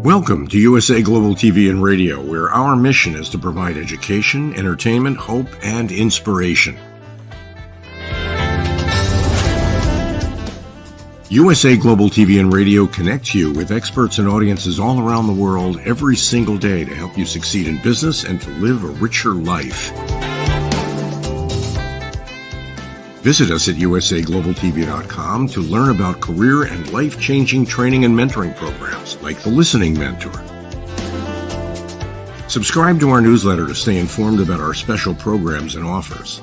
Welcome to USA Global TV and Radio, where our mission is to provide education, entertainment, hope, and inspiration. USA Global TV and Radio connects you with experts and audiences all around the world every single day to help you succeed in business and to live a richer life. Visit us at usaglobaltv.com to learn about career and life-changing training and mentoring programs like the Listening Mentor. Subscribe to our newsletter to stay informed about our special programs and offers.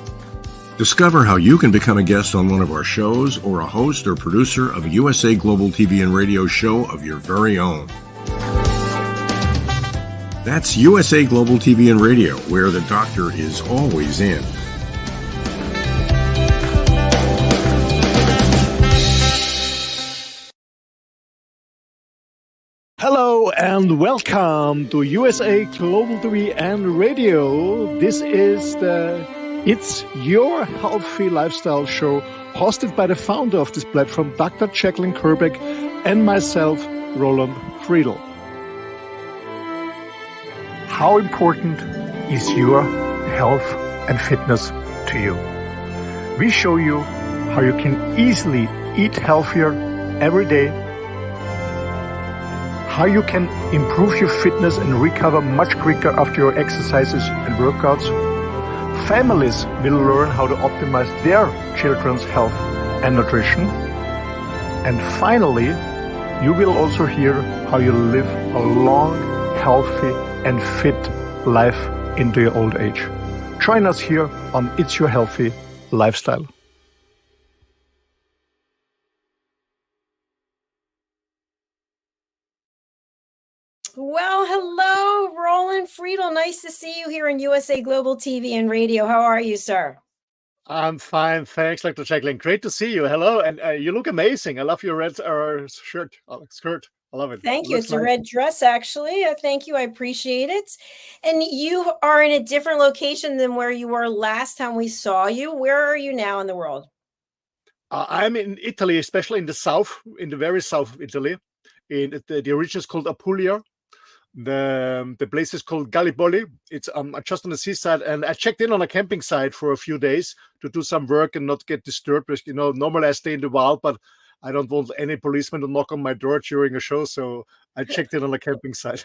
Discover how you can become a guest on one of our shows or a host or producer of a USA Global TV and Radio show of your very own. That's USA Global TV and Radio, where the doctor is always in. Hello and welcome to USA Global TV and Radio. This is It's Your Healthy Lifestyle show, hosted by the founder of this platform, Dr. Jacalyn Kerbeck, and myself, Roland Friedl. How important is your health and fitness to you? We show you how you can easily eat healthier every day, how you can improve your fitness and recover much quicker after your exercises and workouts. Families will learn how to optimize their children's health and nutrition. And finally, you will also hear how you live a long, healthy and fit life into your old age. Join us here on It's Your Healthy Lifestyle. Well, hello, Roland Friedl. Nice to see you here on USA Global TV and Radio. How are you, sir? I'm fine, thanks, Dr. Jacalyn. Great to see you. Hello, and you look amazing. I love your red skirt. I love it. Thank you. It's nice. A red dress, actually. Thank you. I appreciate it. And you are in a different location than where you were last time we saw you. Where are you now in the world? I'm in Italy, especially in the south, in the very south of Italy. In the region is called Apulia. The place is called Gallipoli. It's just on the seaside, and I checked in on a camping site for a few days to do some work and not get disturbed. You know, normally I stay in the wild, but I don't want any policeman to knock on my door during a show, so I checked in on a camping site.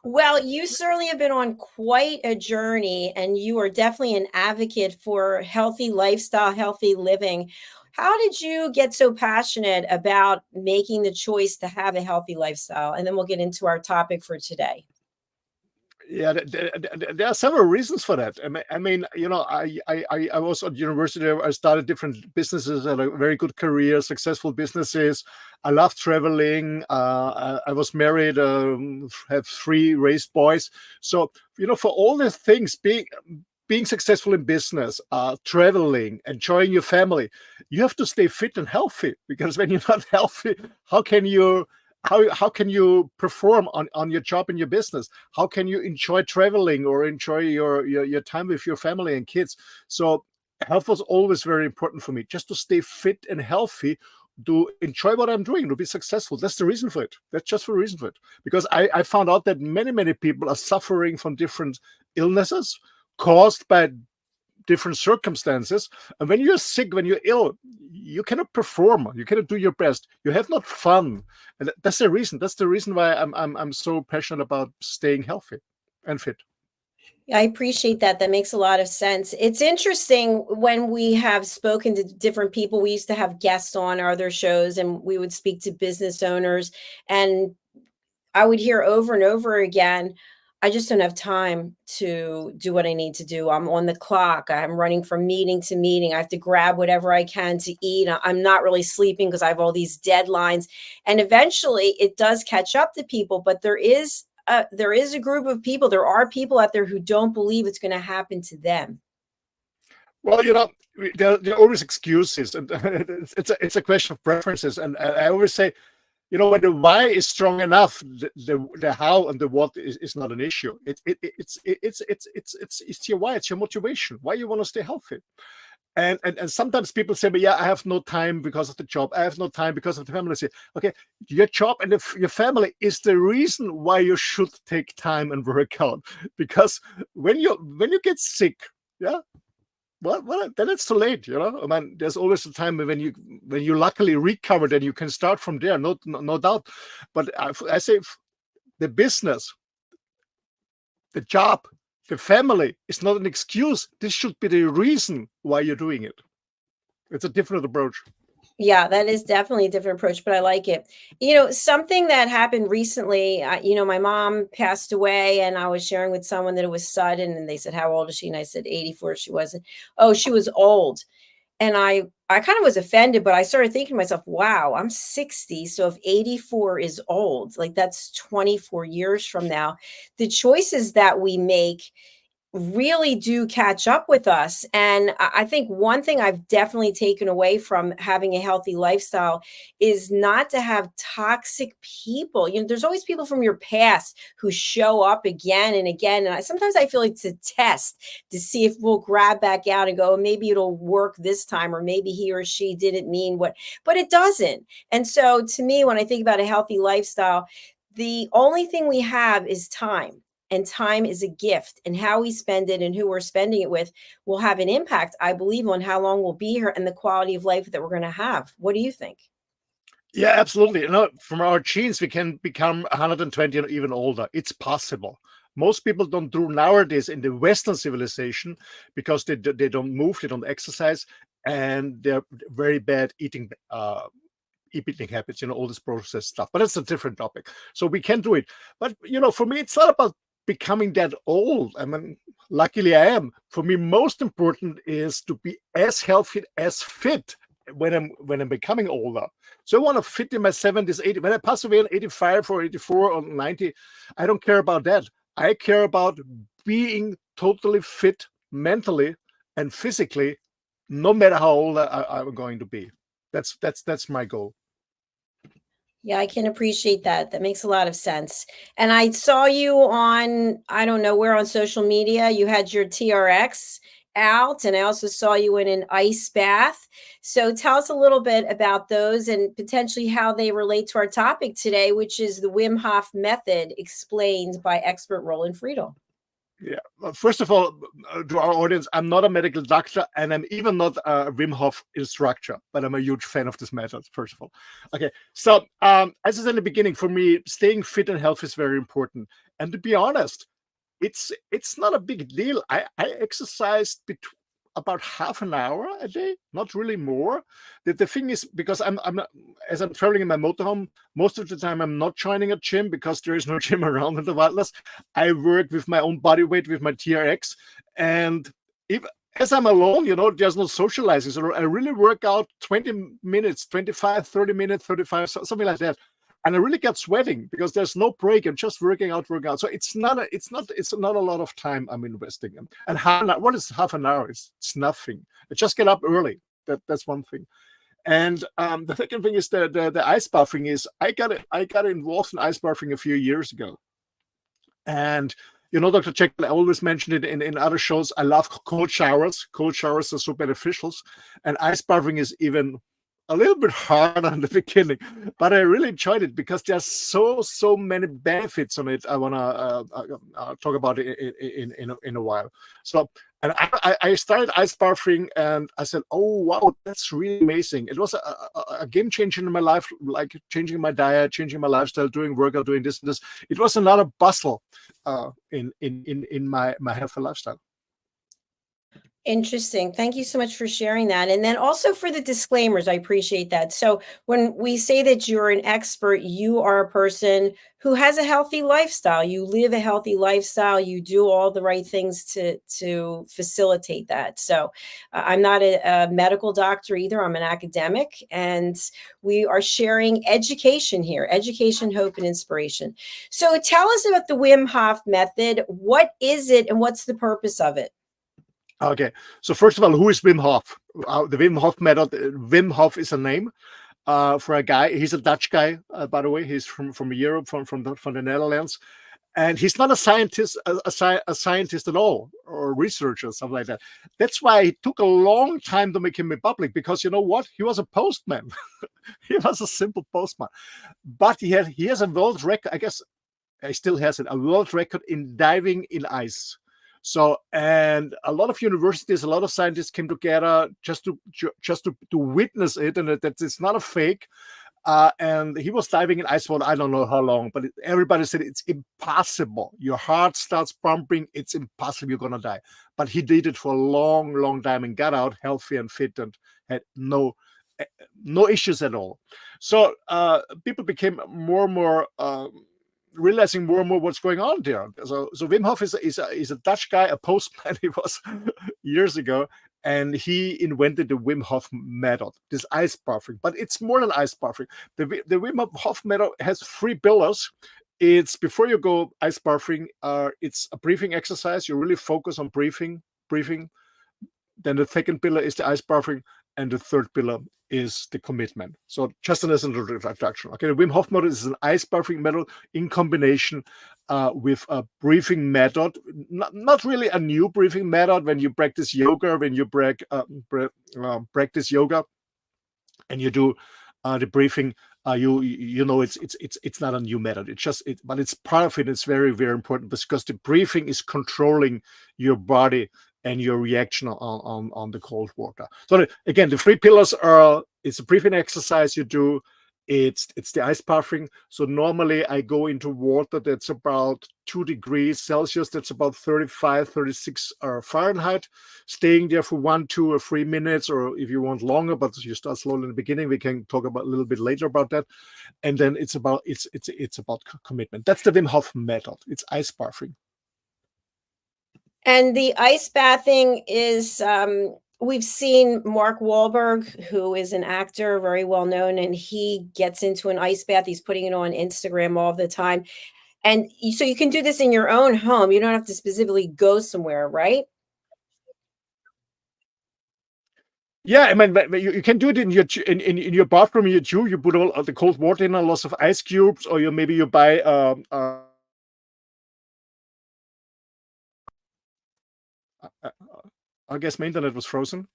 Well, you certainly have been on quite a journey, and you are definitely an advocate for healthy lifestyle, healthy living. How did you get so passionate about making the choice to have a healthy lifestyle? And then we'll get into our topic for today. Yeah, there are several reasons for that. I mean, you know, I was at university. I started different businesses, had a very good career, successful businesses. I love traveling. I was married, have 3 raised boys. So, you know, for all the things, being successful in business, traveling, enjoying your family, you have to stay fit and healthy, because when you're not healthy, how can you perform on your job and your business? How can you enjoy traveling or enjoy your time with your family and kids? So health was always very important for me, just to stay fit and healthy, to enjoy what I'm doing, to be successful. That's the reason for it. That's just the reason for it. Because I found out that many people are suffering from different illnesses caused by different circumstances. And when you're sick, when you're ill, you cannot perform. You cannot do your best. You have not fun. And that's the reason. That's the reason why I'm so passionate about staying healthy and fit. I appreciate that. That makes a lot of sense. It's interesting when we have spoken to different people. We used to have guests on our other shows, and we would speak to business owners, and I would hear over and over again, I just don't have time to do what I need to do. I'm on the clock. I'm running from meeting to meeting. I have to grab whatever I can to eat. I'm not really sleeping because I have all these deadlines. And eventually it does catch up to people, but there is a group of people. There are people out there who don't believe it's going to happen to them. Well, you know, there are always excuses, and it's a question of preferences. And I always say, you know, when the why is strong enough, the how and the what is not an issue. It's your why. It's your motivation. Why you want to stay healthy. And sometimes people say, but yeah, I have no time because of the job. I have no time because of the family. I say, okay, your job and your family is the reason why you should take time and work out. Because when you get sick, yeah, well, then it's too late, you know. I mean, there's always a time when you luckily recover, then you can start from there, no doubt. But I say the business, the job, the family is not an excuse. This should be the reason why you're doing it. It's a different approach. Yeah, that is definitely a different approach, but I like it. Something that happened recently, my mom passed away, and I was sharing with someone that it was sudden, and they said, "How old is she?" And I said, 84. She wasn't. Oh, she was old. And I kind of was offended, but I started thinking to myself, wow, I'm 60. So if 84 is old, like that's 24 years from now, the choices that we make really do catch up with us. And I think one thing I've definitely taken away from having a healthy lifestyle is not to have toxic people. There's always people from your past who show up again and again. And sometimes I feel like it's a test to see if we'll grab back out and go, maybe it'll work this time, or maybe he or she didn't mean what, but it doesn't. And so to me, when I think about a healthy lifestyle, the only thing we have is time. And time is a gift, and how we spend it and who we're spending it with will have an impact, I believe, on how long we'll be here and the quality of life that we're going to have. What do you think? Yeah, absolutely. From our genes, we can become 120 or even older. It's possible. Most people don't do nowadays in the Western civilization because they don't move, they don't exercise, and they're very bad eating habits, all this processed stuff. But it's a different topic. So we can do it. But, for me, it's not about becoming that old. I mean, luckily I am. For me, most important is to be as healthy as fit when I'm becoming older. So I want to fit in my 70s, 80s. When I pass away at 85 or 84 or 90, I don't care about that. I care about being totally fit mentally and physically, no matter how old I'm going to be. That's my goal. Yeah, I can appreciate that. That makes a lot of sense. And I saw you on, I don't know where on social media, you had your TRX out, and I also saw you in an ice bath. So tell us a little bit about those and potentially how they relate to our topic today, which is the Wim Hof method explained by expert Roland Friedl. Yeah. Well, first of all, to our audience, I'm not a medical doctor, and I'm even not a Wim Hof instructor, but I'm a huge fan of this method, first of all. Okay. So, as I said in the beginning, for me, staying fit and healthy is very important. And to be honest, it's not a big deal. I exercise about half an hour a day, not really more. The thing is, because I'm not, as I'm traveling in my motorhome, most of the time I'm not joining a gym because there is no gym around in the wilderness. I work with my own body weight with my TRX, and as I'm alone, there's no socializing. So I really work out 20 minutes, 25, 30 minutes, 35, something like that. And I really get sweating because there's no break. I'm just working out. So it's not a lot of time I'm investing in. And what is half an hour? It's nothing. I just get up early. That's one thing. And the second thing is the ice bathing. I got involved in ice bathing a few years ago. And Dr. Jacalyn, I always mentioned it in other shows. I love cold showers. Cold showers are so beneficial, and ice bathing is even a little bit hard on the beginning, but I really enjoyed it because there's so many benefits on it. I want to talk about it in a while. So, and I started ice bathing, and I said, "Oh wow, that's really amazing!" It was a game changer in my life, like changing my diet, changing my lifestyle, doing workout, doing this and this. It was another bustle in my healthy lifestyle. Interesting. Thank you so much for sharing that. And then also for the disclaimers, I appreciate that. So when we say that you're an expert, you are a person who has a healthy lifestyle. You live a healthy lifestyle. You do all the right things to facilitate that. So I'm not a medical doctor either. I'm an academic, and we are sharing education here, education, hope, and inspiration. So tell us about the Wim Hof method. What is it, and what's the purpose of it? Okay, so first of all, who is Wim Hof? The Wim Hof method. Wim Hof is a name for a guy. He's a Dutch guy, by the way. He's from Europe, from the Netherlands, and he's not a scientist, a scientist at all, or researcher, something like that. That's why it took a long time to make him public, because you know what? He was a postman. He was a simple postman, but he has a world record. I guess he still has it, a world record in diving in ice. So, and a lot of universities, a lot of scientists came together just to witness it, and that it's not a fake. And he was diving in ice water, I don't know how long, but everybody said it's impossible. Your heart starts pumping. It's impossible. You're going to die. But he did it for a long, long time and got out healthy and fit and had no issues at all. So people became more and more realizing more and more what's going on there. So Wim Hof is a Dutch guy, a postman. He was years ago, and he invented the Wim Hof method, this ice bathing. But it's more than ice bathing. The Wim Hof method has 3 pillars. It's before you go ice bathing, it's a breathing exercise. You really focus on breathing. Then the second pillar is the ice bathing, and the third pillar is the commitment. So just as an introduction. Okay, the Wim Hof method is an ice bathing method in combination with a breathing method. Not really a new breathing method. When you practice yoga, practice yoga, and you do the breathing, you know it's not a new method. But it's part of it. It's very, very important, because the breathing is controlling your body and your reaction on the cold water. So again, the 3 pillars are: it's a breathing exercise you do, it's the ice bathing. So normally I go into water that's about 2 degrees Celsius, that's about 35, 36 Fahrenheit, staying there for 1, 2, or 3 minutes, or if you want longer, but you start slowly in the beginning. We can talk about a little bit later about that. And then it's about commitment. That's the Wim Hof method. It's ice bathing. And the ice bathing is, we've seen Mark Wahlberg, who is an actor, very well known, and he gets into an ice bath. He's putting it on Instagram all the time. And so you can do this in your own home. You don't have to specifically go somewhere, right? Yeah, I mean, you can do it in your bathroom. You put all the cold water in, lots of ice cubes, or maybe you buy I guess my internet was frozen.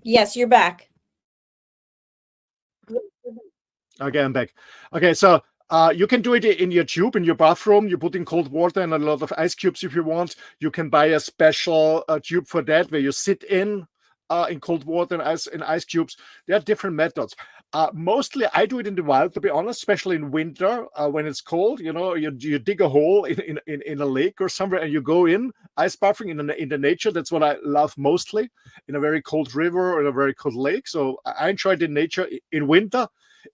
Yes, you're back. Okay, I'm back. Okay, so you can do it in your tube, in your bathroom. You put in cold water and a lot of ice cubes if you want. You can buy a special tube for that, where you sit in cold water and ice cubes. There are different methods. Mostly I do it in the wild, to be honest, especially in winter when it's cold. You know, you dig a hole in a lake or somewhere, and you go in ice bathing in the nature. That's what I love mostly, in a very cold river or in a very cold lake. So I enjoy the nature in winter.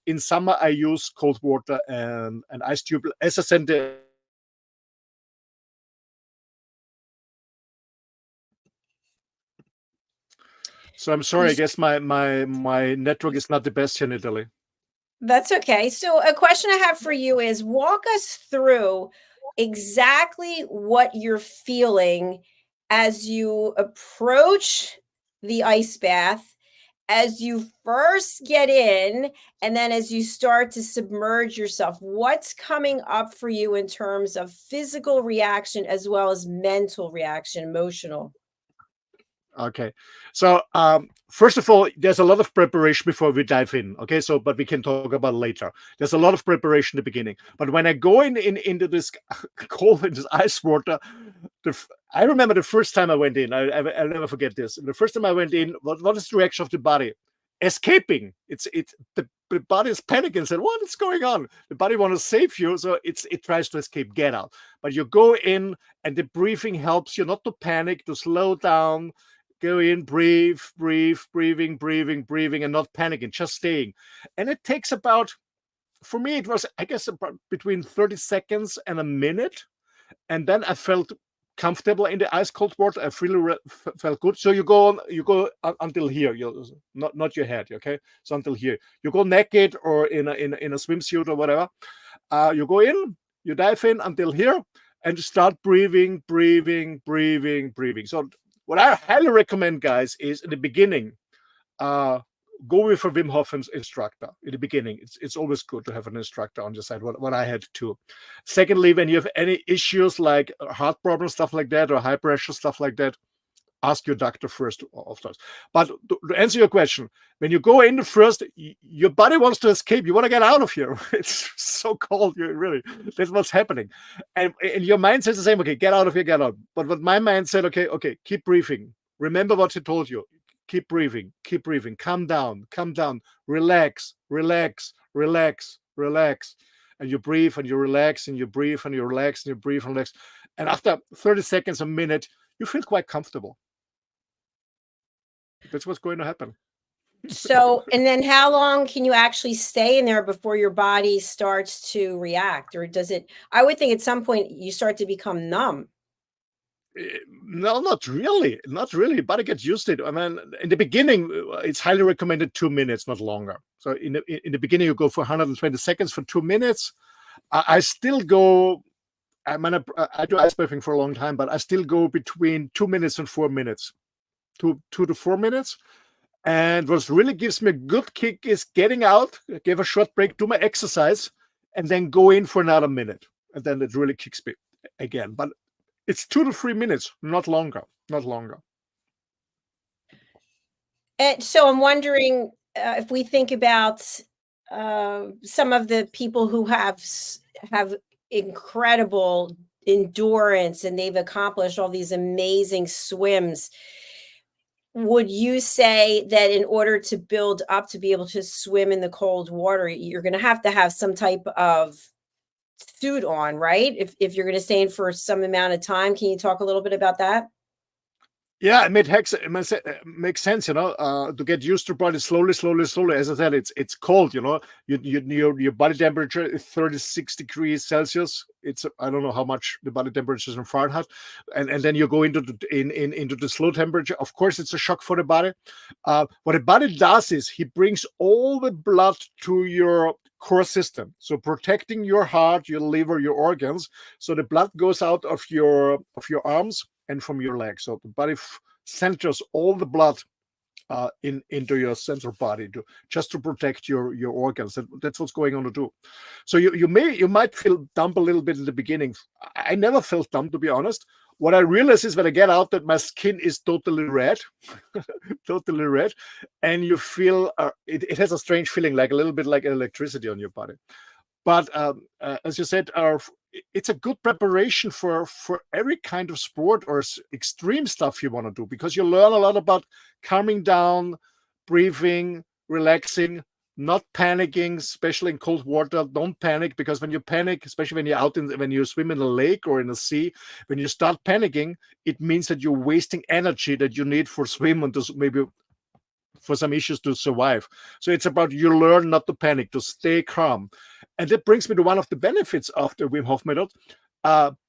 In summer, I use cold water and ice tube. As I said, so I'm sorry. I guess my network is not the best here in Italy. That's okay. So a question I have for you is, walk us through exactly what you're feeling as you approach the ice bath, as you first get in, and then as you start to submerge yourself. What's coming up for you in terms of physical reaction as well as mental reaction, emotional? Okay. So first of all, there's a lot of preparation before we dive in. Okay. So, but we can talk about it later. There's a lot of preparation in the beginning. But when I go into this cold, in this ice water, I remember the first time I went in. I'll never forget this. The first time I went in, what is the reaction of the body? Escaping. The body is panicking and said, "What is going on?" The body wants to save you, so it tries to escape, get out. But you go in, and the breathing helps you not to panic, to slow down. Go in, breathe, breathing, and not panicking, just staying. And it takes about, for me, it was, I guess, about between 30 seconds and a minute. And then I felt comfortable in the ice cold water. I really felt good. So you go until here, not your head, okay? So until here, you go naked or in a swimsuit or whatever. You go in, you dive in until here, and start breathing. So what I highly recommend, guys, is in the beginning, go with a Wim Hof instructor in the beginning. It's always good to have an instructor on your side, what I had too. Secondly, when you have any issues like heart problems, stuff like that, or high pressure, stuff like that, ask your doctor first, of course. But to answer your question, when you go in first, your body wants to escape. You want to get out of here. It's so cold. You really, that's what's happening. And your mind says the same. Okay, get out of here, get out. But what my mind said, okay, keep breathing. Remember what he told you. Keep breathing, calm down, relax. And you breathe and you relax and you breathe and you relax and you breathe and relax. And after 30 seconds, a minute, you feel quite comfortable. That's what's going to happen. So, and then how long can you actually stay in there before your body starts to react? Or does it, I would think at some point you start to become numb. No, not really. Body gets used to it. I mean, in the beginning, it's highly recommended 2 minutes, not longer. So in the beginning, you go for 120 seconds for 2 minutes. I still go, I do ice bathing for a long time, but I still go between 2 minutes and 4 minutes, 2 to 4 minutes. And what really gives me a good kick is getting out, give a short break, do my exercise, and then go in for another minute. And then it really kicks me again. But it's 2 to 3 minutes, not longer. And so I'm wondering if we think about some of the people who have incredible endurance and they've accomplished all these amazing swims. Would you say that in order to build up to be able to swim in the cold water, you're going to have some type of suit on, right? If you're going to stay in for some amount of time, can you talk a little bit about that? Yeah, it makes sense, to get used to body slowly. As I said, it's cold, your body temperature is 36 degrees Celsius. It's, I don't know how much the body temperature is in Fahrenheit, and then you go into the slow temperature. Of course, it's a shock for the body. What the body does is he brings all the blood to your core system, so protecting your heart, your liver, your organs. So the blood goes out of your arms and from your legs. So the body centers all the blood into your central body just to protect your organs. That's what's going on to do. So you might feel dumb a little bit in the beginning. I never felt dumb, to be honest. What I realize is when I get out that my skin is totally red, totally red, and you feel it has a strange feeling, like a little bit like electricity on your body. But as you said, it's a good preparation for every kind of sport or extreme stuff you want to do, because you learn a lot about calming down, breathing, relaxing, not panicking, especially in cold water. Don't panic, because when you panic, especially when you swim in a lake or in a sea, when you start panicking, it means that you're wasting energy that you need for swim and maybe for some issues to survive. So it's about you learn not to panic, to stay calm. And that brings me to one of the benefits of the Wim Hof method.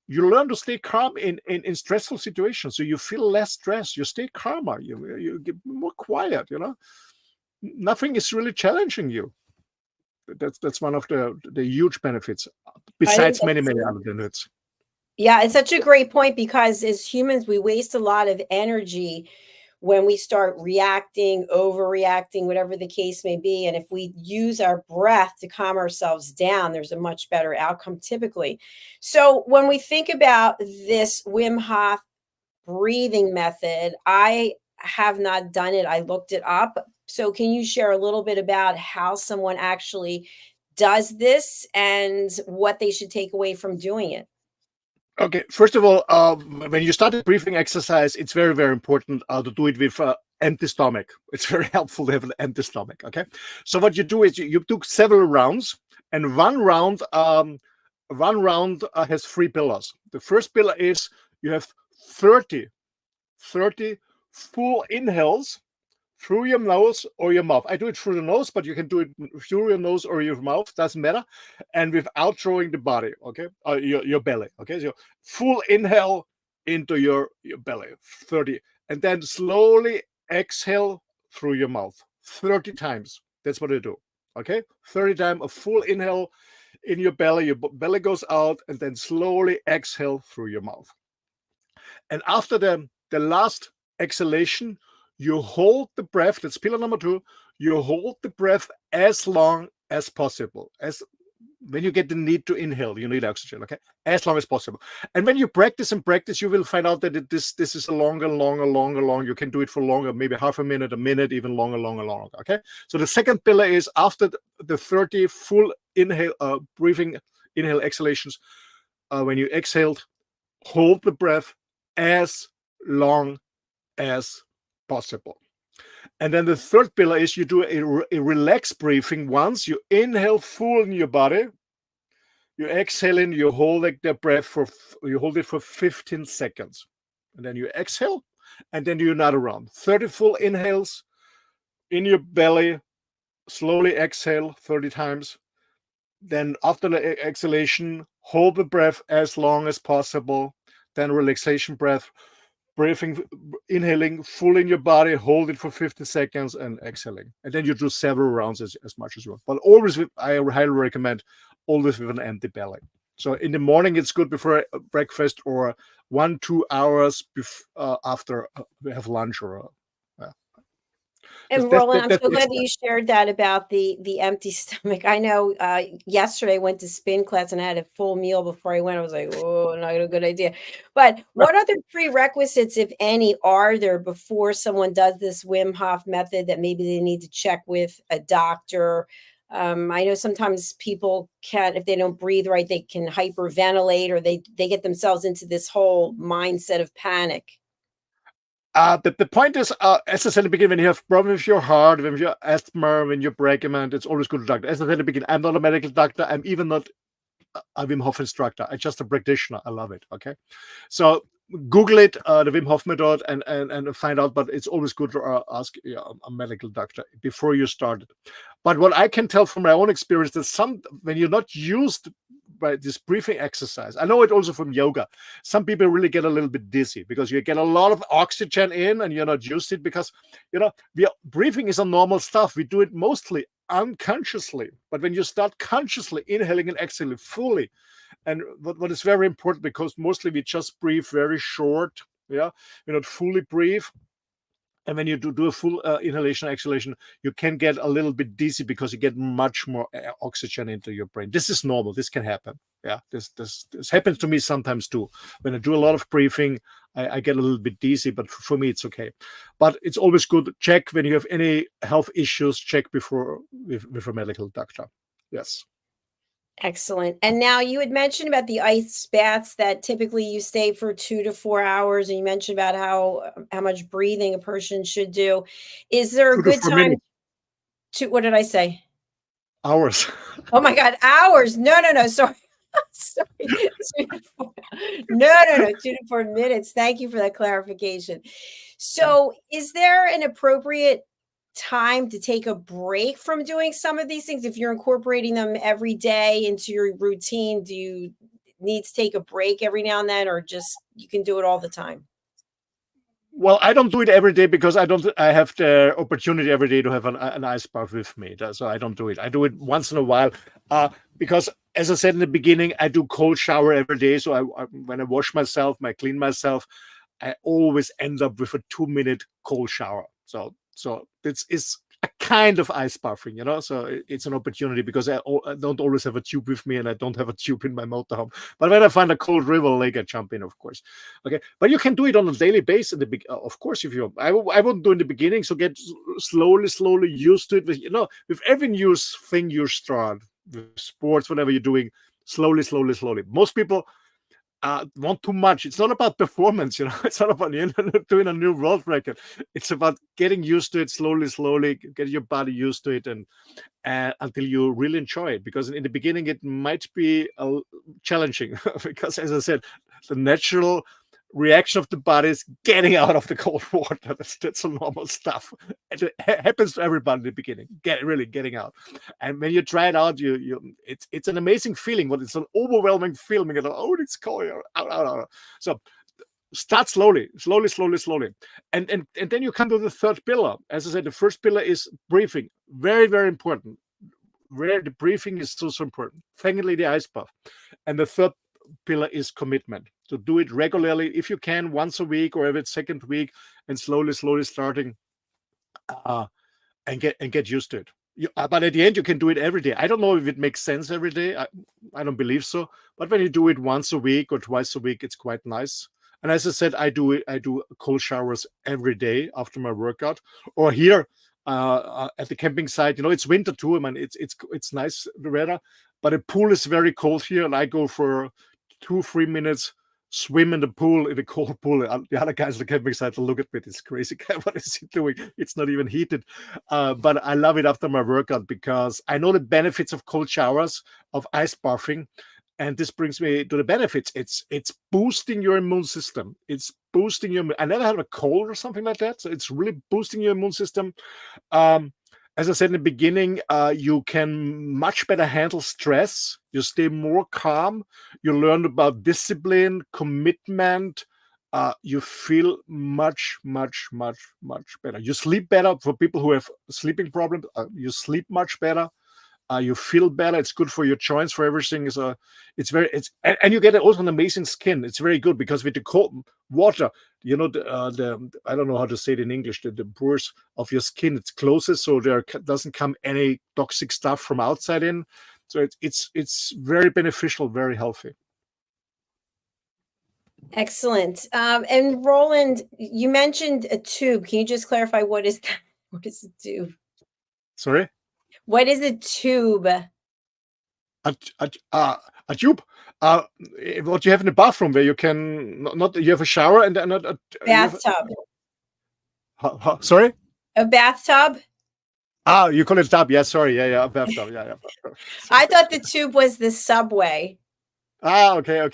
You learn to stay calm in stressful situations. So you feel less stress, you stay calmer, you get more quiet, Nothing is really challenging you. That's one of the huge benefits, besides many other benefits. Yeah, it's such a great point, because as humans, we waste a lot of energy when we start reacting, overreacting, whatever the case may be. And if we use our breath to calm ourselves down, there's a much better outcome typically. So when we think about this Wim Hof breathing method, I have not done it. I looked it up. So can you share a little bit about how someone actually does this and what they should take away from doing it? Okay, first of all, when you start a breathing exercise, it's very, very important to do it with empty stomach. It's very helpful to have an empty stomach, okay? So what you do is you do several rounds, and one round has 3 pillars. The first pillar is you have 30 full inhales through your nose or your mouth. I do it through the nose, but you can do it through your nose or your mouth, doesn't matter. And without throwing the body, okay? Your belly, okay? So full inhale into your belly, 30. And then slowly exhale through your mouth, 30 times. That's what I do, okay? 30 times, a full inhale in your belly goes out, and then slowly exhale through your mouth. And after the last exhalation, you hold the breath. That's pillar number 2. you hold the breath as long as possible. As when you get the need to inhale, you need oxygen, okay? As long as possible. And when you practice and practice, you will find out that this is a longer. You can do it for longer, maybe half a minute, even longer, okay? So the second pillar is after the 30 full inhale, breathing, inhale, exhalations, when you exhaled, hold the breath as long as possible. And then the third pillar is you do a relaxed breathing. Once you inhale full in your body, you exhale in, you hold the breath you hold it for 15 seconds. And then you exhale, and then you're not around. 30 full inhales in your belly, slowly exhale 30 times. Then after the exhalation, hold the breath as long as possible. Then relaxation breath. Breathing, inhaling full in your body, hold it for 50 seconds and exhaling. And then you do several rounds as much as you want. But always, I highly recommend always with an empty belly. So in the morning, it's good before breakfast or 1-2 hours after we have lunch or And Roland, I'm so glad that you shared that about the empty stomach. I know yesterday I went to spin class and I had a full meal before I went. I was like, oh, not a good idea. But what other prerequisites, if any, are there before someone does this Wim Hof method that maybe they need to check with a doctor? I know sometimes people can, if they don't breathe right, they can hyperventilate or they get themselves into this whole mindset of panic. The point is, as I said in the beginning, when you have problems with your heart, when you have asthma, when you're pregnant, it's always good to doctor. As I said in the beginning, I'm not a medical doctor. I'm even not a Wim Hof instructor. I'm just a practitioner. I love it. Okay, so Google it, the Wim Hof method, and find out. But it's always good to ask a medical doctor before you start. But what I can tell from my own experience that when you're not used by this breathing exercise, I know it also from yoga, some people really get a little bit dizzy because you get a lot of oxygen in and you're not used to it because breathing is a normal stuff. We do it mostly unconsciously, but when you start consciously inhaling and exhaling fully, and what is very important, because mostly we just breathe very short, we not fully breathe. And when you do a full inhalation, exhalation, you can get a little bit dizzy because you get much more oxygen into your brain. This is normal. This can happen. Yeah, this happens to me sometimes too. When I do a lot of breathing, I get a little bit dizzy, but for me, it's okay. But it's always good to check when you have any health issues, check before with a medical doctor. Yes. Excellent. And now you had mentioned about the ice baths that typically you stay for 2 to 4 hours, and you mentioned about how much breathing a person should do. Is there a good time to, what did I say? Hours. Oh my God, hours. No, sorry. Sorry. 2 to 4. No, 2 to 4 minutes. Thank you for that clarification. So is there an appropriate time to take a break from doing some of these things? If you're incorporating them every day into your routine, do you need to take a break every now and then, or just you can do it all the time? Well, I don't do it every day because I have the opportunity every day to have an ice bath with me. So I don't do it. I do it once in a while because, as I said in the beginning, I do cold shower every day. So when I wash myself, I clean myself, I always end up with a 2-minute cold shower. So it's a kind of ice bathing, so it's an opportunity because I don't always have a tube with me and I don't have a tube in my motorhome. But when I find a cold river lake, I jump in, of course. Okay, but you can do it on a daily basis. Of course, if you, I wouldn't do in the beginning. So get slowly used to it. With every new thing you start, with sports, whatever you're doing, slowly. Most people want too much. It's not about performance, it's not about doing a new world record. It's about getting used to it slowly, get your body used to it, and until you really enjoy it. Because in the beginning, it might be challenging because, as I said, the natural reaction of the body is getting out of the cold water. That's a normal stuff. It happens to everybody in the beginning, getting out. And when you try it out, it's an amazing feeling, but it's an overwhelming feeling. It's cold out. So start slowly. And then you come to the third pillar. As I said, the first pillar is breathing. Very, very important. Where the breathing is so important. Secondly, the ice bath. And the third pillar is commitment. To do it regularly, if you can, once a week or every second week, and slowly starting and get used to it. But at the end, you can do it every day. I don't know if it makes sense every day. I don't believe so. But when you do it once a week or twice a week, it's quite nice. And as I said, I do cold showers every day after my workout. Or here at the camping site, it's winter too. I mean, it's nice the weather, but the pool is very cold here, and I go for 2-3 minutes swim in the pool, in the cold pool. The other guys at the camping site look at me, this crazy guy, what is he doing? It's not even heated. But I love it after my workout because I know the benefits of cold showers, of ice bathing. And this brings me to the benefits. It's boosting your immune system. It's boosting your. I never had a cold or something like that, so it's really boosting your immune system. As I said in the beginning, you can much better handle stress. You stay more calm. You learn about discipline, commitment. You feel much, much, much, much better. You sleep better. For people who have sleeping problems, you sleep much better. You feel better. It's good for your joints, for everything. So and you get also an amazing skin. It's very good because with the cold water, the I don't know how to say it in English. The pores of your skin, it's closest, so there doesn't come any toxic stuff from outside in. So it's very beneficial, very healthy. Excellent. And Roland, you mentioned a tube. Can you just clarify what is that? What is a tube? Sorry. What is a tube? A tube. What you have in the bathroom where you can not you have a shower and a Bathtub. Sorry? A bathtub? You call it tub. Yeah, sorry. Yeah, a bathtub. Yeah. I thought the tube was the subway. Okay.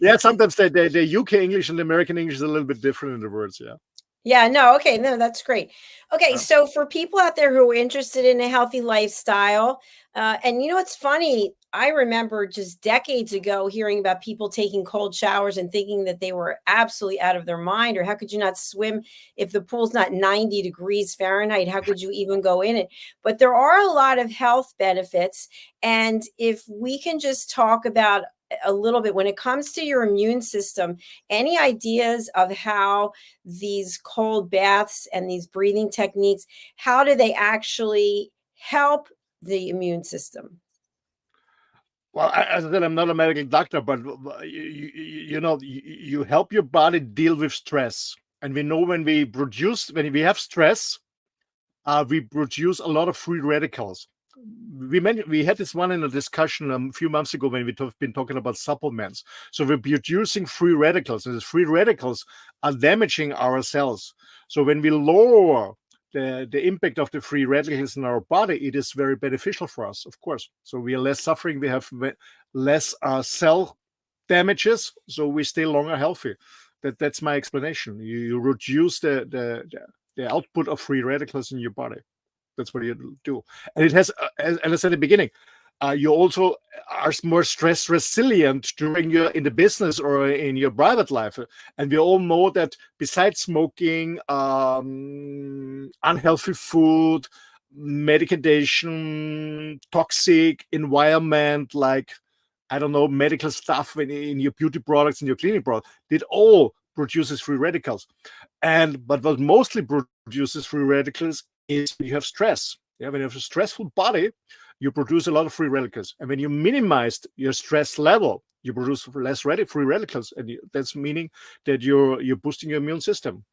Yeah, sometimes the UK English and the American English is a little bit different in the words. Yeah. Yeah, no, okay, no, that's great. Okay, so for people out there who are interested in a healthy lifestyle, and it's funny, I remember just decades ago hearing about people taking cold showers and thinking that they were absolutely out of their mind, or how could you not swim if the pool's not 90 degrees Fahrenheit? How could you even go in it? But there are a lot of health benefits, and if we can just talk about a little bit when it comes to your immune system, any ideas of how these cold baths and these breathing techniques, how do they actually help the immune system? Well, as I said, I'm not a medical doctor, but you help your body deal with stress. And we know when we have stress, we produce a lot of free radicals. We had this one in a discussion a few months ago when we've been talking about supplements. So we're producing free radicals, and these free radicals are damaging our cells. So when we lower the impact of the free radicals in our body, it is very beneficial for us, of course. So we are less suffering. We have less cell damages, so we stay longer healthy. That's my explanation. You reduce the output of free radicals in your body. That's what you do. And it has, as I said at the beginning, you also are more stress resilient in the business or in your private life. And we all know that besides smoking, unhealthy food, medication, toxic environment, like, I don't know, medical stuff in your beauty products and your cleaning products, it all produces free radicals. But what mostly produces free radicals is when you have stress. Yeah, when you have a stressful body, you produce a lot of free radicals. And when you minimize your stress level, you produce less free radicals. And that's meaning that you're boosting your immune system.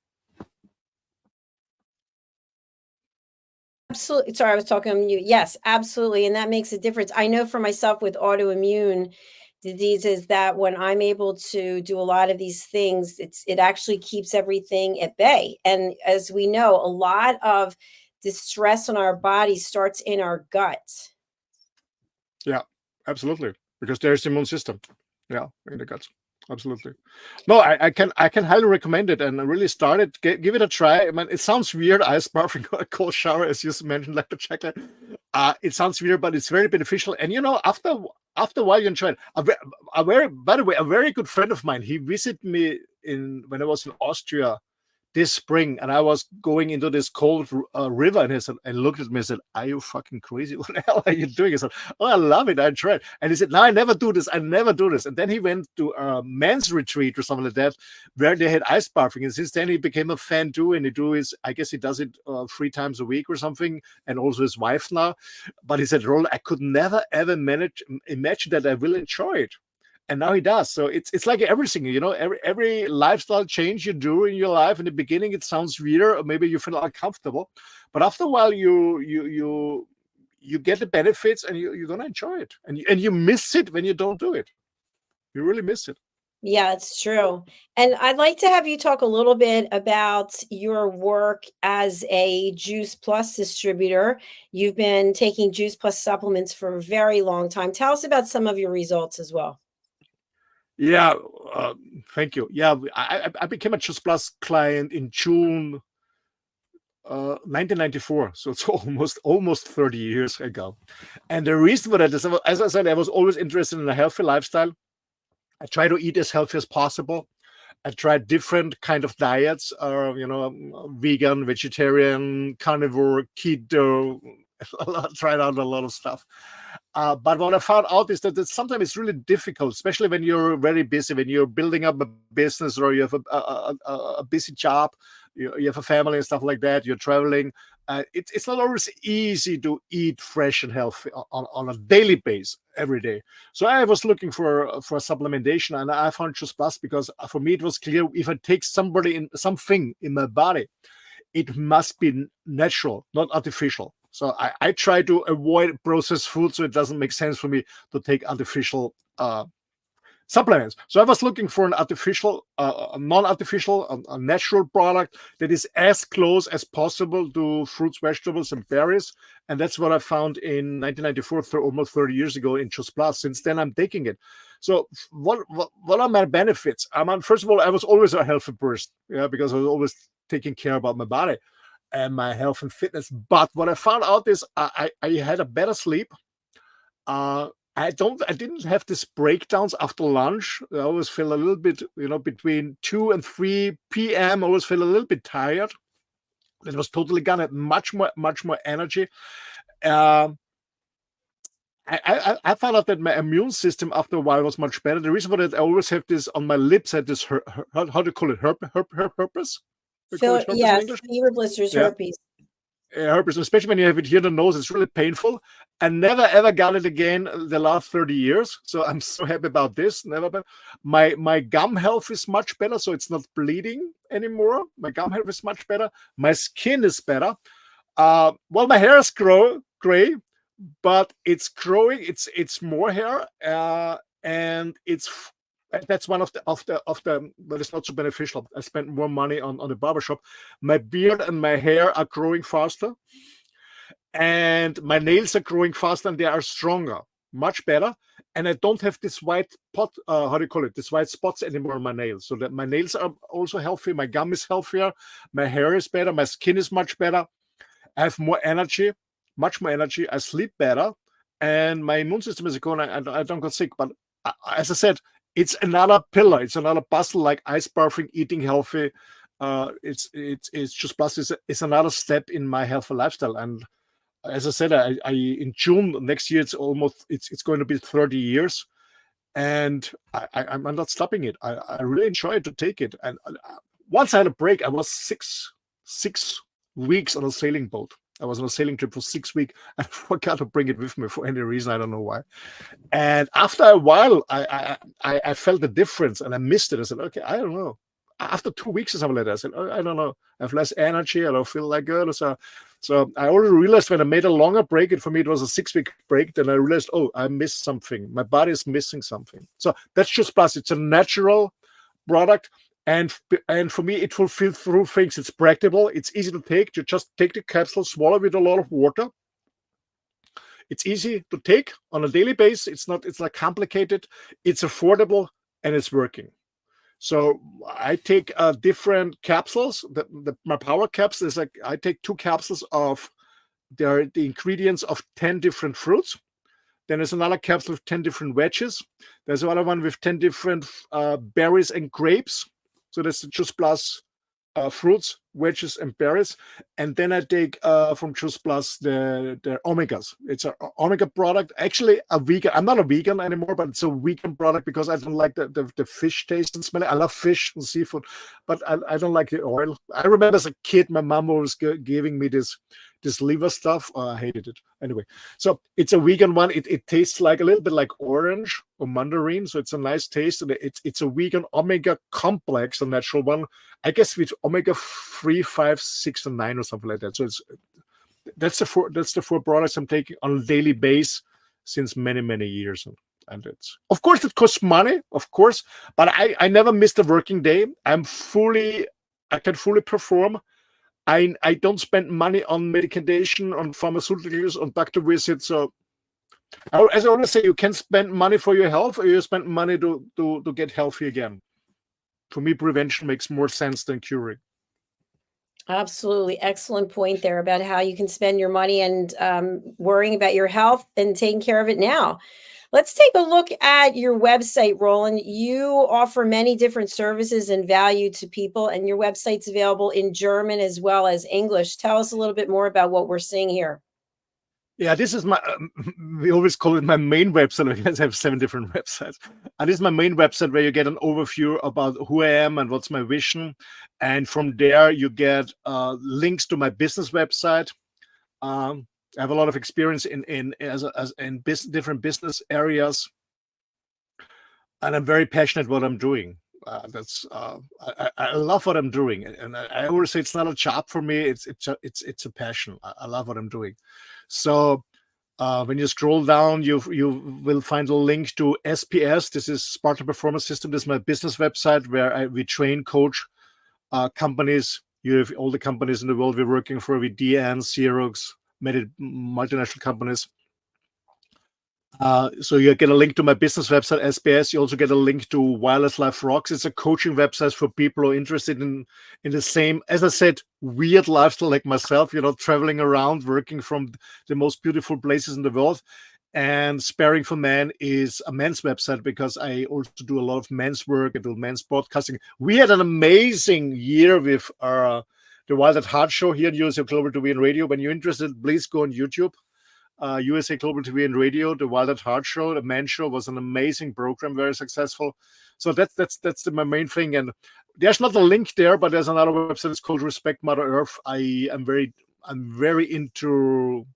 Absolutely. Sorry, I was talking on mute. Yes, absolutely. And that makes a difference. I know for myself with autoimmune diseases that when I'm able to do a lot of these things, it actually keeps everything at bay. And as we know, a lot of the stress on our body starts in our gut. Yeah, absolutely. Because there's the immune system. Yeah, in the guts. Absolutely. No, I can highly recommend it and really start it. Give it a try. I mean, it sounds weird. Ice bathing or a cold shower, as you mentioned, like the Jacalyn. It sounds weird, but it's very beneficial. And after a while, you enjoy it. By the way, a very good friend of mine. He visited me when I was in Austria this spring, and I was going into this cold river, and he said, and looked at me and said, "Are you fucking crazy? What the hell are you doing?" I said, "Oh, I love it. I tried." And he said, "No, I never do this. I never do this." And then he went to a men's retreat or something like that, where they had ice bathing. And since then, he became a fan too. And I guess he does it 3 times a week or something. And also his wife now. But he said, "Roland, I could never ever imagine that I will enjoy it." And now he does. So it's like everything, every lifestyle change you do in your life. In the beginning, it sounds weird, or maybe you feel uncomfortable, but after a while, you get the benefits, and you're gonna enjoy it, and you miss it when you don't do it. You really miss it. Yeah, it's true. And I'd like to have you talk a little bit about your work as a Juice Plus distributor. You've been taking Juice Plus supplements for a very long time. Tell us about some of your results as well. Yeah, thank you. Yeah, I became a Juice Plus client in June 1994, so it's almost 30 years ago. And the reason for that is, as I said, I was always interested in a healthy lifestyle. I try to eat as healthy as possible. I tried different kind of diets, vegan, vegetarian, carnivore, keto. Tried out a lot of stuff. But what I found out is that sometimes it's really difficult, especially when you're very busy, when you're building up a business, or you have a busy job, you have a family and stuff like that, you're traveling. It's not always easy to eat fresh and healthy on a daily basis every day. So I was looking for supplementation, and I found Juice Plus, because for me it was clear, if I take something in my body, it must be natural, not artificial. So I try to avoid processed food, so it doesn't make sense for me to take artificial supplements. So I was looking for an artificial, non-artificial, a natural product that is as close as possible to fruits, vegetables, and berries. And that's what I found in 1994, almost 30 years ago, in Juice Plus. Since then, I'm taking it. So what are my benefits? First of all, I was always a healthy person, because I was always taking care about my body and my health and fitness. But what I found out is I had a better sleep. I didn't have these breakdowns after lunch. I always feel a little bit, between 2 and 3 p.m. I always feel a little bit tired. It was totally gone. I had much more energy. I found out that my immune system after a while was much better. The reason for that, I always have this on my lips. I had this, how do you call it? Herpes? Yes, fever blisters, herpes. Herpes, especially when you have it here in the nose, it's really painful. I never ever got it again the last 30 years. So I'm so happy about this. Never. My gum health is much better, so it's not bleeding anymore. My gum health is much better. My skin is better. Well, my hair is gray, but it's growing. It's more hair, and that's one of the but it's not so beneficial. I spent more money on the barbershop. My beard and my hair are growing faster, and my nails are growing faster, and they are stronger, much better. And I don't have this white this white spots anymore on my nails. So that my nails are also healthy. My gum is healthier. My hair is better. My skin is much better. I have more energy, much more energy. I sleep better, and my immune system is going. I don't get sick. But as I said, it's another pillar. It's another puzzle, like ice bathing, eating healthy. It's Juice Plus is another step in my healthy lifestyle. And as I said, I in June next year, it's going to be 30 years, and I'm not stopping it. I really enjoy to take it. And once I had a break, I was six weeks on a sailing boat. I was on a sailing trip for 6 weeks. I forgot to bring it with me for any reason. I don't know why. And after a while, I felt the difference, and I missed it. I said, okay, I don't know. After 2 weeks or something like that, I said, oh, I don't know. I have less energy. I don't feel like good. So I already realized when I made a longer break, and for me it was a 6-week break, then I realized, oh, I missed something. My body is missing something. So that's Juice Plus. It's a natural product. And for me, it fulfills through things. It's practical. It's easy to take. You just take the capsule, swallow it with a lot of water. It's easy to take on a daily basis. It's not complicated. It's affordable, and it's working. So I take different capsules. My power capsule is like, I take 2 capsules of the ingredients of 10 different fruits. Then there's another capsule with 10 different veggies. There's another one with 10 different berries and grapes. So that's the Juice Plus fruits, veggies, and berries, and then I take from Juice Plus the omegas. It's an omega product, actually a vegan. I'm not a vegan anymore, but it's a vegan product because I don't like the fish taste and smell. I love fish and seafood, but I don't like the oil. I remember as a kid, my mom was giving me this liver stuff. Oh, I hated it. Anyway, so it's a vegan one. It tastes like a little bit like orange or mandarin, so it's a nice taste. And it's a vegan omega complex, a natural one. I guess with omega 3, 5, 6, and 9 or something like that. So that's the four products I'm taking on a daily basis since many years. And it's, of course, it costs money, of course, but I never missed a working day. I can fully perform. I don't spend money on medication, on pharmaceuticals, on doctor visits. So, as I always say, you can spend money for your health, or you spend money to get healthy again. For me, prevention makes more sense than curing. Absolutely. Excellent point there about how you can spend your money and worrying about your health and taking care of it now. Let's take a look at your website, Roland. You offer many different services and value to people, and your website's available in German as well as English. Tell us a little bit more about what we're seeing here. Yeah, this is my, we always call it my main website. I guess I have 7 different websites. And this is my main website where you get an overview about who I am and what's my vision. And from there, you get links to my business website. I have a lot of experience in different business areas, and I'm very passionate what I'm doing. I love what I'm doing, and I always say it's not a job for me. It's a passion. I love what I'm doing. So when you scroll down, you will find a link to SPS. This is Spartan Performance System. This is my business website where we train, coach companies. You have all the companies in the world we're working for, with DN, Xerox, many multinational companies. So you get a link to my business website, SBS. You also get a link to Wireless Life Rocks. It's a coaching website for people who are interested in the same, as I said, weird lifestyle like myself, traveling around, working from the most beautiful places in the world. And Sparring for Men is a men's website because I also do a lot of men's work. I do men's broadcasting. We had an amazing year with the Wild at Heart show here at USA Global TV and Radio. When you're interested, please go on YouTube. USA Global TV and Radio, the Wild at Heart show, the men's show, was an amazing program, very successful. So that's my main thing. And there's not a link there, but there's another website. It's called Respect Mother Earth. I'm very into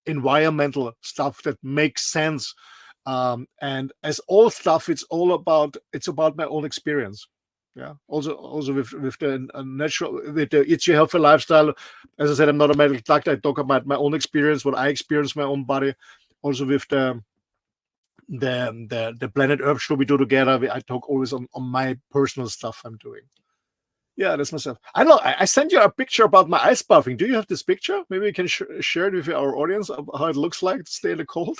environmental stuff that makes sense. And as all stuff, it's about my own experience. Yeah. Also with the natural, with the It's Your Healthy Lifestyle. As I said, I'm not a medical doctor. I talk about my own experience, what I experience my own body. Also with the Planet Earth show we do together. I talk always on my personal stuff I'm doing. Yeah, that's myself. I know. I sent you a picture about my ice bathing. Do you have this picture? Maybe we can share it with our audience how it looks like to stay in the cold.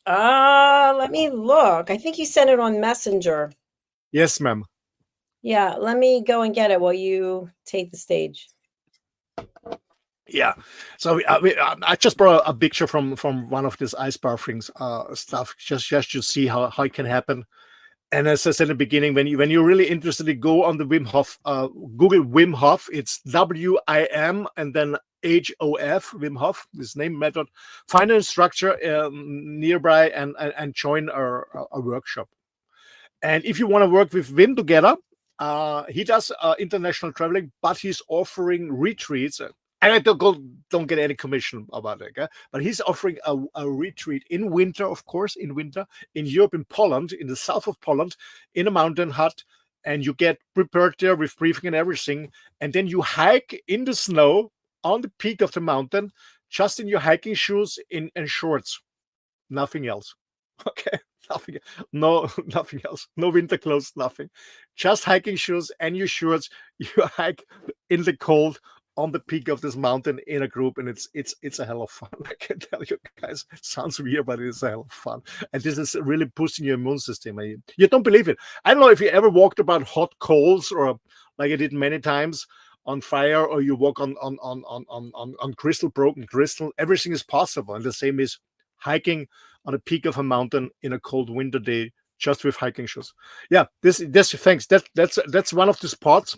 Let me look. I think you sent it on Messenger. Yes, ma'am. Yeah, let me go and get it while you take the stage. Yeah, so I just brought a picture from one of these ice bathing stuff, just to see how it can happen. And as I said in the beginning, when you're really interested, you go on the Wim Hof, Google Wim Hof. It's WIM and then HOF, Wim Hof, this name method. Find an instructor nearby and join a workshop. And if you want to work with Wim together, he does international traveling, but he's offering retreats. And I don't get any commission about it, okay? But he's offering a retreat in winter, of course, in Europe, in Poland, in the south of Poland, in a mountain hut. And you get prepared there with briefing and everything. And then you hike in the snow on the peak of the mountain, just in your hiking shoes and shorts. Nothing else. Okay. Nothing else. No winter clothes, nothing. Just hiking shoes and your shorts. You hike in the cold on the peak of this mountain in a group, and it's a hell of fun. I can tell you guys, it sounds weird, but it's a hell of fun. And this is really boosting your immune system. You don't believe it. I don't know if you ever walked about hot coals, or like I did many times, on fire, or you walk on broken crystal. Everything is possible, and the same is hiking on the peak of a mountain in a cold winter day, just with hiking shoes. Yeah, this thanks. That's one of the spots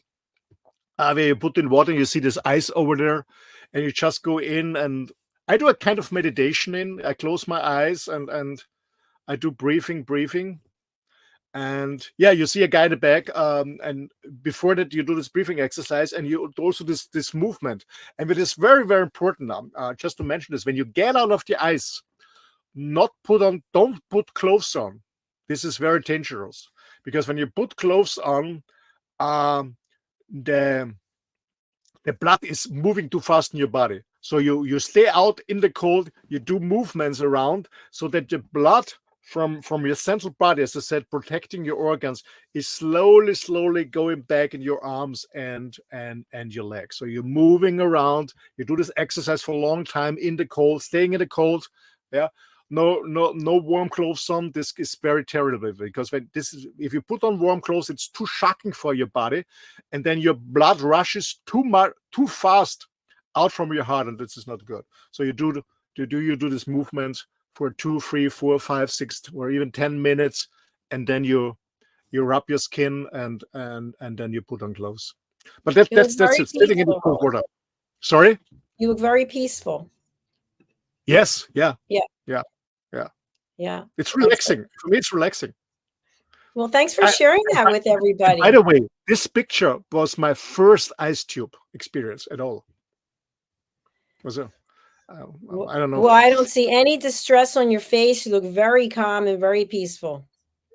where you put in water and you see this ice over there, and you just go in, and I do a kind of meditation in. I close my eyes and I do breathing. And yeah, you see a guy in the back, and before that you do this breathing exercise, and you do also this movement. And it is very, very important now, just to mention this: when you get out of the ice, don't put clothes on. This is very dangerous, because when you put clothes on, the blood is moving too fast in your body. So you stay out in the cold, you do movements around, so that the blood from your central body, as I said, protecting your organs, is slowly going back in your arms and your legs. So you're moving around, you do this exercise for a long time in the cold, staying in the cold. Yeah. No warm clothes on. This is very terrible, because if you put on warm clothes, it's too shocking for your body, and then your blood rushes too fast out from your heart, and this is not good. So you do this movement for 2, 3, 4, 5, 6, or even 10 minutes, and then you rub your skin, and then you put on clothes. But that's it. Sitting in the cold water. Sorry? You look very peaceful. Yes. Yeah. It's relaxing. For me, it's relaxing. Well, thanks for sharing that with everybody. By the way, this picture was my first ice tube experience at all. Was it? I don't know. Well, I don't see any distress on your face. You look very calm and very peaceful.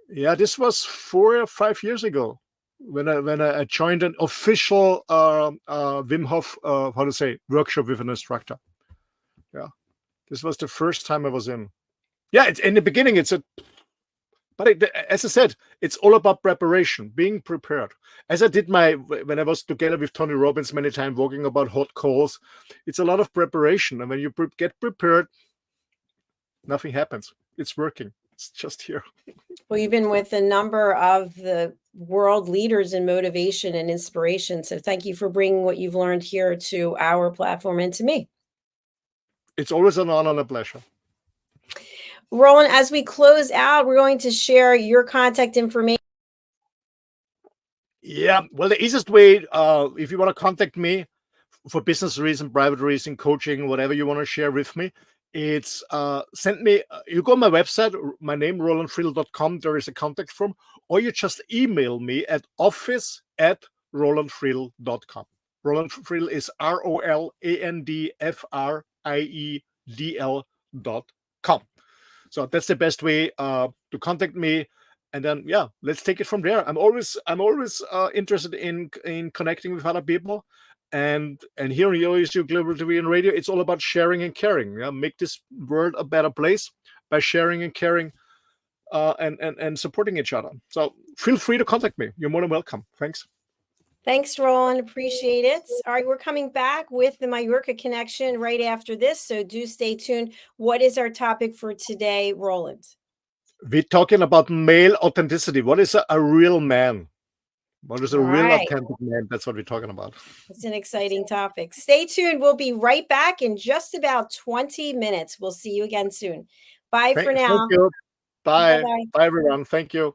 Yeah, this was 4 or 5 years ago when I joined an official Wim Hof workshop with an instructor. Yeah, this was the first time I was in. Yeah, it's in the beginning. But as I said, it's all about preparation, being prepared. As I did when I was together with Tony Robbins many times, walking about hot coals, it's a lot of preparation. And when you get prepared, nothing happens. It's working. It's just here. Well, you've been with a number of the world leaders in motivation and inspiration. So thank you for bringing what you've learned here to our platform and to me. It's always an honor and a pleasure. Roland, as we close out, we're going to share your contact information. Yeah, well, the easiest way, if you want to contact me for business reason, private reason, coaching, whatever you want to share with me, it's send me, you go on my website, my name, rolandfriedl.com, there is a contact form, or you just email me at office@rolandfriedl.com. Roland Friedl is ROLANDFRIEDL.com. So that's the best way to contact me, and then yeah, let's take it from there. I'm always interested in connecting with other people, and here in OSU Global TV and Radio, it's all about sharing and caring. Yeah, make this world a better place by sharing and caring, and supporting each other. So feel free to contact me. You're more than welcome. Thanks. Thanks, Roland. Appreciate it. All right, we're coming back with the Mallorca Connection right after this, so do stay tuned. What is our topic for today, Roland? We're talking about male authenticity. What is a real man? What is a real authentic man? That's what we're talking about. It's an exciting topic. Stay tuned. We'll be right back in just about 20 minutes. We'll see you again soon. Bye for now. Thank you. Bye. Bye, everyone. Thank you.